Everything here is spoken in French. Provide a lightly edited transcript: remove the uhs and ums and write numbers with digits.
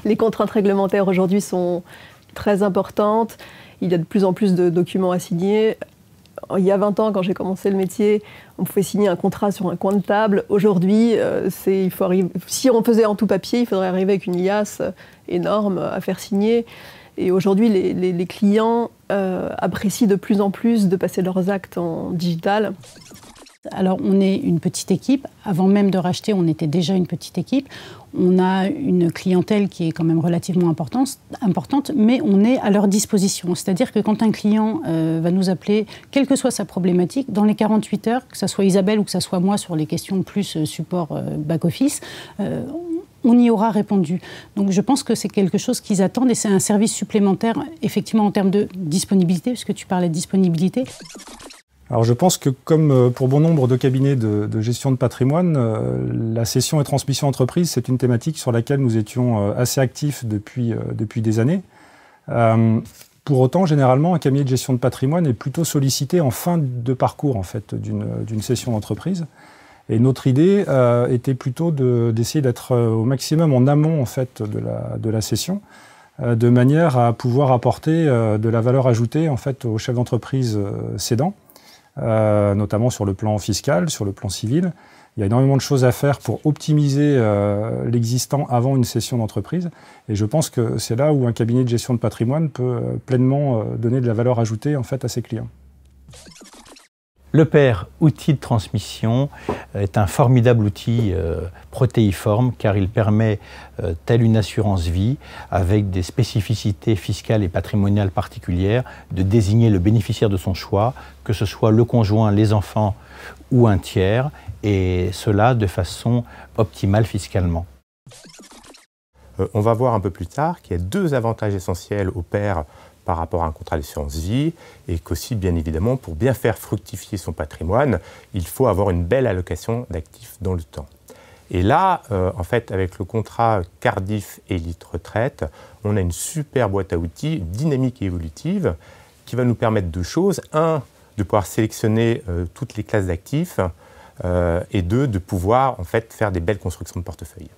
Les contraintes réglementaires aujourd'hui sont très importantes. Il y a de plus en plus de documents à signer. Il y a 20 ans, quand j'ai commencé le métier, on pouvait signer un contrat sur un coin de table. Aujourd'hui, si on faisait en tout papier, il faudrait arriver avec une liasse énorme à faire signer. Et aujourd'hui, les clients apprécient de plus en plus de passer leurs actes en digital. Alors, on est une petite équipe. Avant même de racheter, on était déjà une petite équipe. On a une clientèle qui est quand même relativement importante, mais on est à leur disposition. C'est-à-dire que quand un client va nous appeler, quelle que soit sa problématique, dans les 48 heures, que ce soit Isabelle ou que ce soit moi sur les questions plus support back-office, on y aura répondu. Donc je pense que c'est quelque chose qu'ils attendent et c'est un service supplémentaire, effectivement, en termes de disponibilité, puisque tu parlais de disponibilité. Alors je pense que comme pour bon nombre de cabinets de gestion de patrimoine, la cession et transmission d'entreprise, c'est une thématique sur laquelle nous étions assez actifs depuis des années. Pour autant, généralement, un cabinet de gestion de patrimoine est plutôt sollicité en fin de parcours en fait, d'une cession d'entreprise. Et notre idée était plutôt d'essayer d'être au maximum en amont en fait, de la cession, de manière à pouvoir apporter de la valeur ajoutée en fait, aux chefs d'entreprise cédants. Notamment sur le plan fiscal, sur le plan civil. Il y a énormément de choses à faire pour optimiser l'existant avant une cession d'entreprise. Et je pense que c'est là où un cabinet de gestion de patrimoine peut pleinement donner de la valeur ajoutée en fait, à ses clients. Le PER, outil de transmission, est un formidable outil protéiforme car il permet, telle une assurance vie, avec des spécificités fiscales et patrimoniales particulières, de désigner le bénéficiaire de son choix, que ce soit le conjoint, les enfants ou un tiers, et cela de façon optimale fiscalement. On va voir un peu plus tard qu'il y a deux avantages essentiels au PER par rapport à un contrat d'assurance vie et qu'aussi, bien évidemment, pour bien faire fructifier son patrimoine, il faut avoir une belle allocation d'actifs dans le temps. Et là, en fait, avec le contrat Cardif Élite Retraite, on a une super boîte à outils dynamique et évolutive qui va nous permettre deux choses. Un, de pouvoir sélectionner toutes les classes d'actifs et deux, de pouvoir en fait, faire des belles constructions de portefeuille.